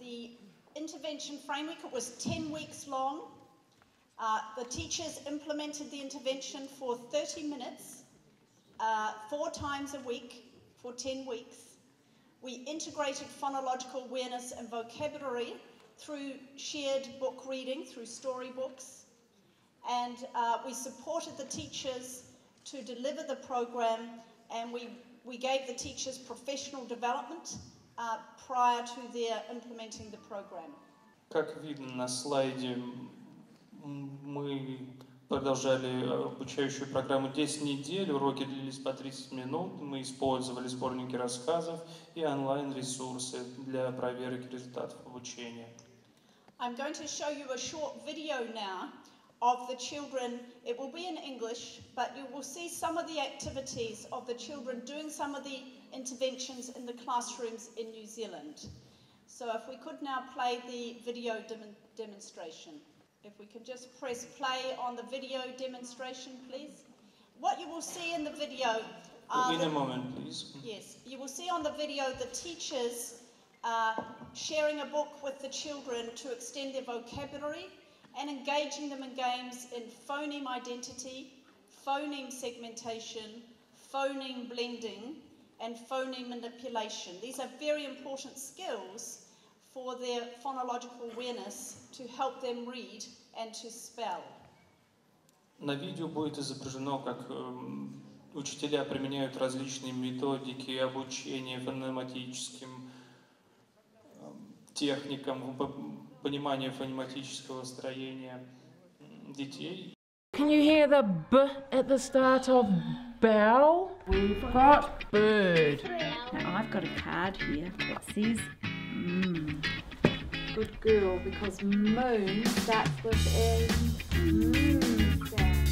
The intervention framework, it was 10 weeks long. The teachers implemented the intervention for 30 minutes, 4 times a week for 10 weeks. We integrated phonological awareness and vocabulary through shared book reading, through storybooks, and we supported the teachers to deliver the program, and we gave the teachers professional development prior to their implementing the program. Как видно на слайде, мы продолжали обучающую программу 10 недель, уроки длились по 30 минут, мы использовали сборники рассказов и онлайн-ресурсы для проверки результатов обучения. I'm going to show you a short video now of the children. It will be in English, but you will see some of the activities of the children doing some of the interventions in the classrooms in New Zealand. So if we could now play the video demonstration. If we could just press play on the video demonstration, please. What you will see in the video are In a moment, please. Yes, you will see on the video the teachers sharing a book with the children to extend their vocabulary and engaging them in games in phoneme identity, phoneme segmentation, phoneme blending, and phoneme manipulation. These are very important skills for their phonological awareness to help them read and to spell. На видео будет изображено, как учителя применяют различные методики обучения фонематическим техникам, понимания фонематического строения детей. Can you hear the B at the start of bell? We've got bird. Now I've got a card here that says Good girl, because moon starts with a sound.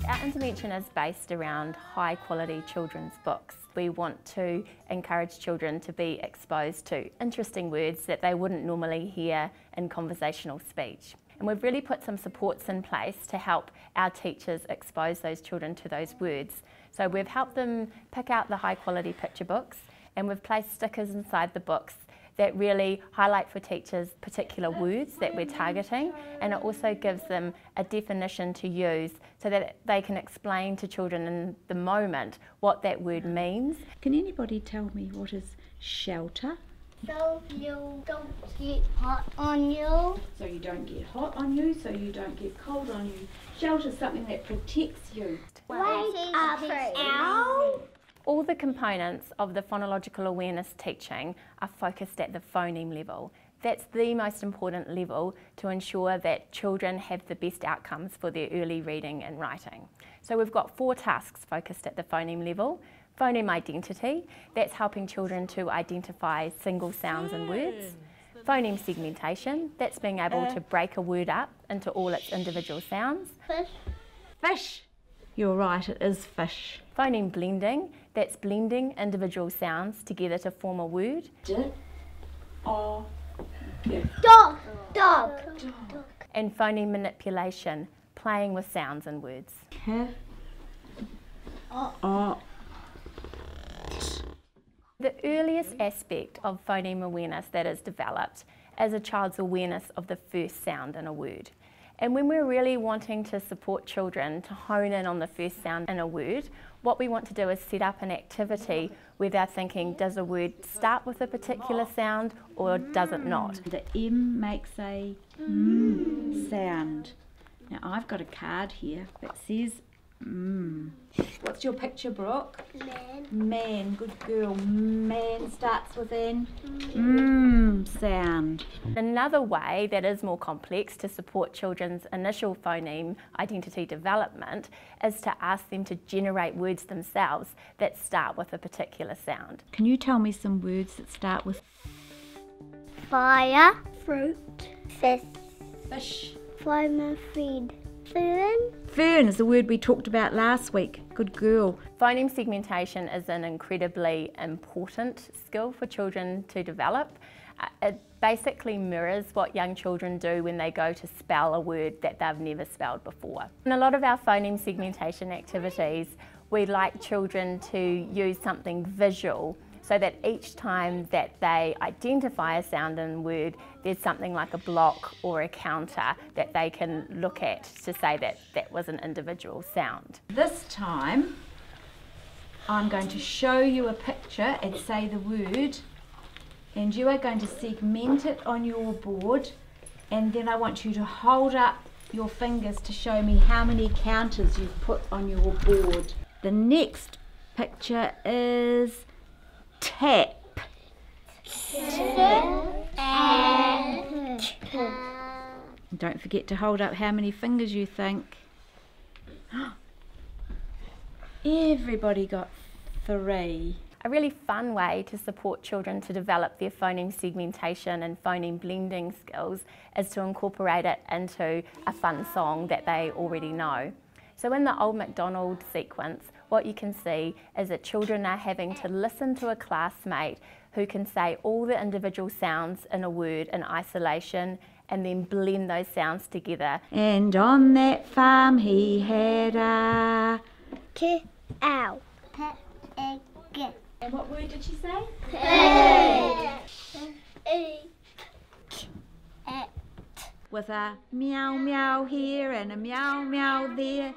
Our intervention is based around high quality children's books. We want to encourage children to be exposed to interesting words that they wouldn't normally hear in conversational speech. And we've really put some supports in place to help our teachers expose those children to those words. So we've helped them pick out the high quality picture books, and we've placed stickers inside the books that really highlight for teachers particular words that we're targeting, and it also gives them a definition to use so that they can explain to children in the moment what that word means. Can anybody tell me what is shelter? So you don't get hot on you. So you don't get hot on you, so you don't get cold on you. Shelter is something that protects you. Wake up now. All the components of the phonological awareness teaching are focused at the phoneme level. That's the most important level to ensure that children have the best outcomes for their early reading and writing. So we've got 4 tasks focused at the phoneme level. Phoneme identity, that's helping children to identify single sounds and words. Phoneme segmentation, that's being able to break a word up into all its individual sounds. Fish. Fish. You're right, it is fish. Phoneme blending, that's blending individual sounds together to form a word. Dog. Dog. And phoneme manipulation, playing with sounds and words. The earliest aspect of phoneme awareness that is developed is a child's awareness of the first sound in a word. And when we're really wanting to support children to hone in on the first sound in a word, what we want to do is set up an activity where they're thinking, does a word start with a particular sound or does it not? The M makes a sound. Now I've got a card here that says What's your picture, Brooke? Man. Man, good girl. Man starts with an sound. Another way that is more complex to support children's initial phoneme identity development is to ask them to generate words themselves that start with a particular sound. Can you tell me some words that start with Fire. Fruit. Fish. fish? Fly, feed. Fern. Fern is the word we talked about last week. Good girl. Phoneme segmentation is an incredibly important skill for children to develop. It basically mirrors what young children do when they go to spell a word that they've never spelled before. In a lot of our phoneme segmentation activities, we like children to use something visual so that each time that they identify a sound in a word, there's something like a block or a counter that they can look at to say that that was an individual sound. This time, I'm going to show you a picture and say the word, and you are going to segment it on your board, and then I want you to hold up your fingers to show me how many counters you've put on your board. The next picture is tap. Don't forget to hold up how many fingers you think. Everybody got 3. A really fun way to support children to develop their phoneme segmentation and phoneme blending skills is to incorporate it into a fun song that they already know. So in the Old MacDonald sequence, what you can see is that children are having to listen to a classmate who can say all the individual sounds in a word in isolation and then blend those sounds together. And on that farm he had a... Ow. And what word did she say? With a meow meow here and a meow meow there.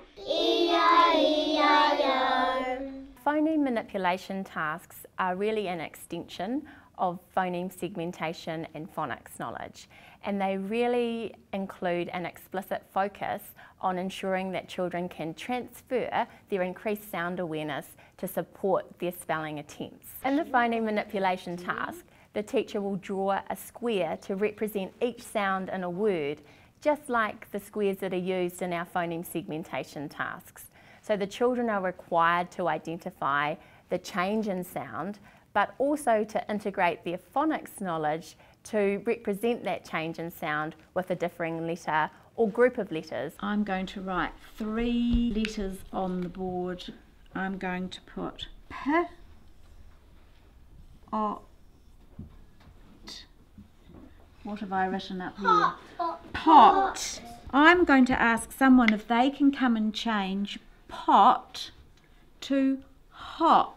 Phoneme manipulation tasks are really an extension of phoneme segmentation and phonics knowledge, and they really include an explicit focus on ensuring that children can transfer their increased sound awareness to support their spelling attempts. In the phoneme manipulation task, the teacher will draw a square to represent each sound in a word, just like the squares that are used in our phoneme segmentation tasks. So the children are required to identify the change in sound, but also to integrate their phonics knowledge to represent that change in sound with a differing letter or group of letters. I'm going to write 3 letters on the board. I'm going to put P, O, T. What have I written up here? Pot. I'm going to ask someone if they can come and change pot to hot.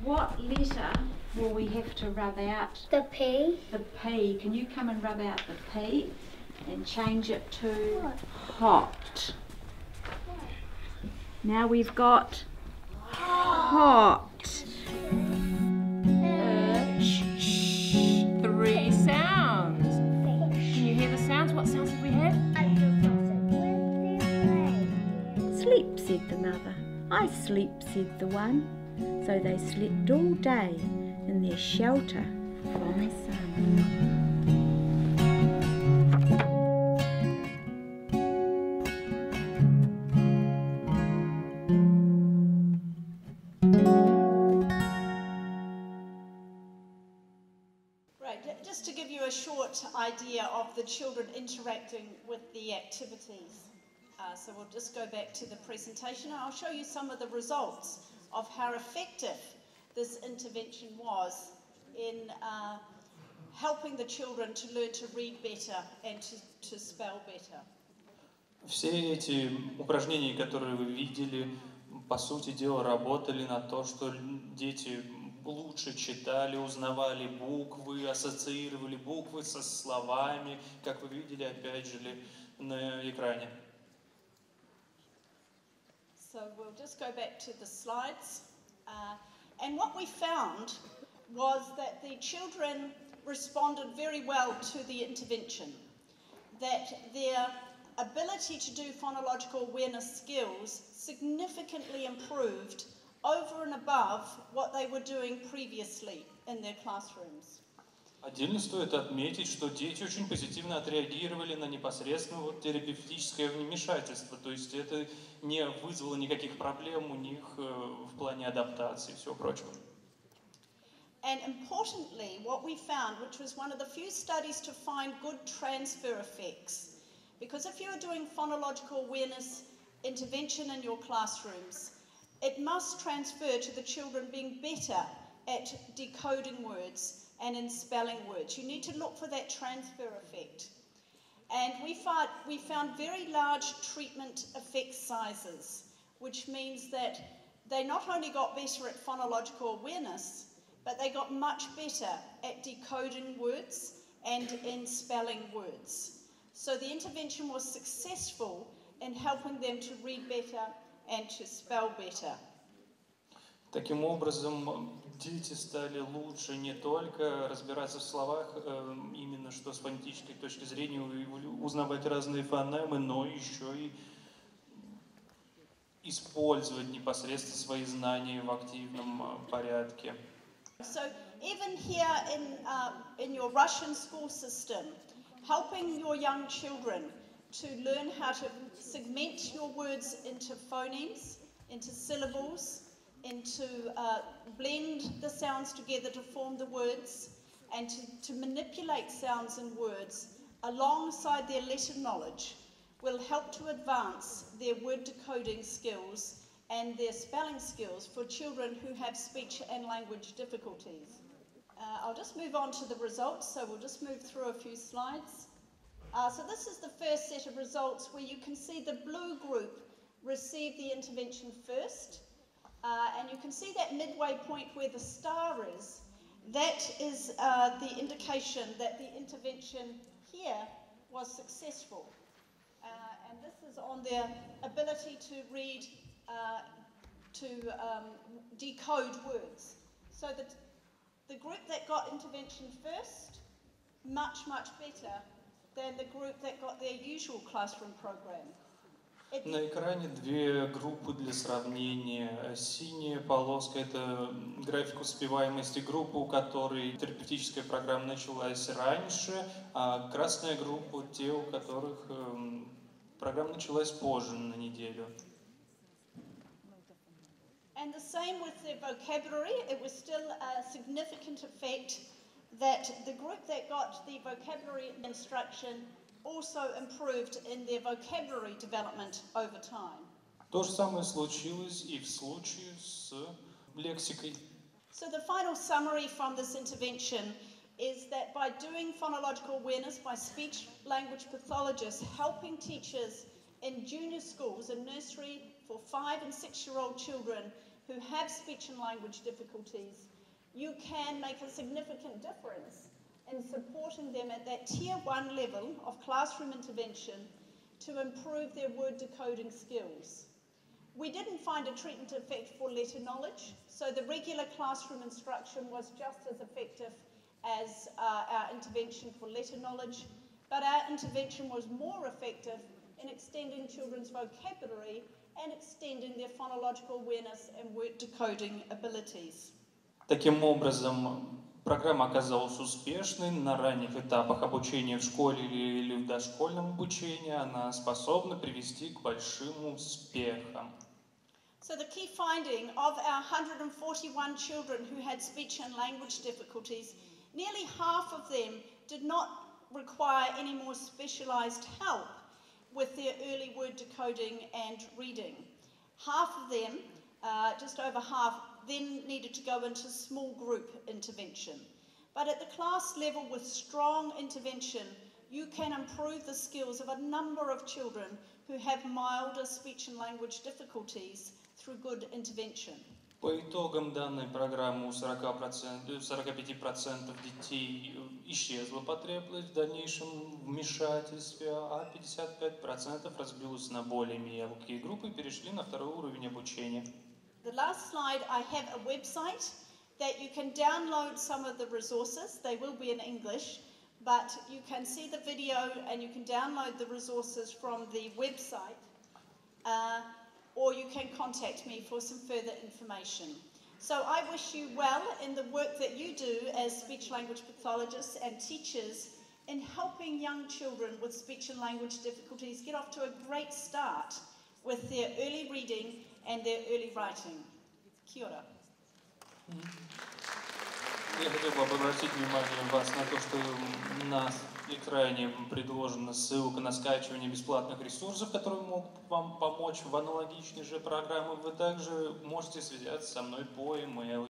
What letter will we have to rub out? The P. The P. Can you come and rub out the P and change it to hot? Now we've got hot. 3 sounds. Can you hear the sounds? What sounds have we had? Sleep, said the mother. I sleep, said the one. So they slept all day in their shelter from the sun. Right, just to give you a short idea of the children interacting with the activities. So we'll just go back to the presentation and I'll show you some of the results of how effective this intervention was in helping the children to learn to read better and to spell better. Все эти упражнения, которые вы видели, по сути дела, работали на то, что дети лучше читали, узнавали буквы, ассоциировали буквы со словами, как вы видели, опять же, на экране. So we'll just go back to the slides. And what we found was that the children responded very well to the intervention, that their ability to do phonological awareness skills significantly improved over and above what they were doing previously in their classrooms. Отдельно стоит отметить, что дети очень позитивно отреагировали на непосредственно терапевтическое вмешательство, то есть это не вызвало никаких проблем у них в плане адаптации и всего прочего. And importantly, what we found, which was one of the few studies to find good transfer effects, because if you're doing phonological awareness intervention in your classrooms, it must transfer to the children being better at decoding words and in spelling words. You need to look for that transfer effect. And we found very large treatment effect sizes, which means that they not only got better at phonological awareness, but they got much better at decoding words and in spelling words. So the intervention was successful in helping them to read better and to spell better. Таким образом, дети стали лучше не только разбираться в словах, именно что с фонетической точки зрения узнавать разные фонемы, но еще и использовать непосредственно свои знания в активном порядке. So even here in your Russian school system, helping your young children to learn how to segment your words into phonemes, into syllables, into blend the sounds together to form the words, and to manipulate sounds and words alongside their letter knowledge will help to advance their word decoding skills and their spelling skills for children who have speech and language difficulties. I'll just move on to the results, so we'll just move through a few slides. So this is the first set of results where you can see the blue group received the intervention first. And you can see that midway point where the star is. That is the indication that the intervention here was successful. And this is on their ability to read, to decode words. So that the group that got intervention first, much better than the group that got their usual classroom program. На экране две группы для сравнения. Синяя полоска – это график успеваемости группы, у которой терапевтическая программа началась раньше, а красная группа – те, у которых программа началась позже на неделю. And the same with their vocabulary. It was still a significant effect that the group that got the vocabulary instruction also improved in their vocabulary development over time. То же самое случилось и в случае с лексикой. So the final summary from this intervention is that by doing phonological awareness by speech language pathologists, helping teachers in junior schools and nursery for 5- and 6-year-old children who have speech and language difficulties, you can make a significant difference in supporting them at that Tier 1 level of classroom intervention to improve their word decoding skills. We didn't find a treatment effect for letter knowledge, so the regular classroom instruction was just as effective as our intervention for letter knowledge, but our intervention was more effective in extending children's vocabulary and extending their phonological awareness and word decoding abilities. Таким образом, программа оказалась успешной на ранних этапах обучения в школе или в дошкольном обучении. Она способна привести к большим успехам. So the key finding of our 141 children who had speech and language difficulties, nearly half of them did not require any more specialized help with their early word decoding and reading. Half of them, just over half, then needed to go into small group intervention. But at the class level with strong intervention, you can improve the skills of a number of children who have milder speech and language difficulties through good intervention. По итогам данной программы у 45% детей исчезла потребность в дальнейшем вмешательстве, а 55% разбилось на более мелкие группы и перешли на второй уровень обучения. The last slide, I have a website that you can download some of the resources. They will be in English, but you can see the video and you can download the resources from the website, or you can contact me for some further information. So I wish you well in the work that you do as speech-language pathologists and teachers in helping young children with speech and language difficulties get off to a great start with their early reading and their early writing. Kia ora. Я хотел бы обратить внимание вас на то, что на экране предложена ссылка на скачивание бесплатных ресурсов, которые могут вам помочь в аналогичной же программе. Вы также можете связаться со мной по e-mail.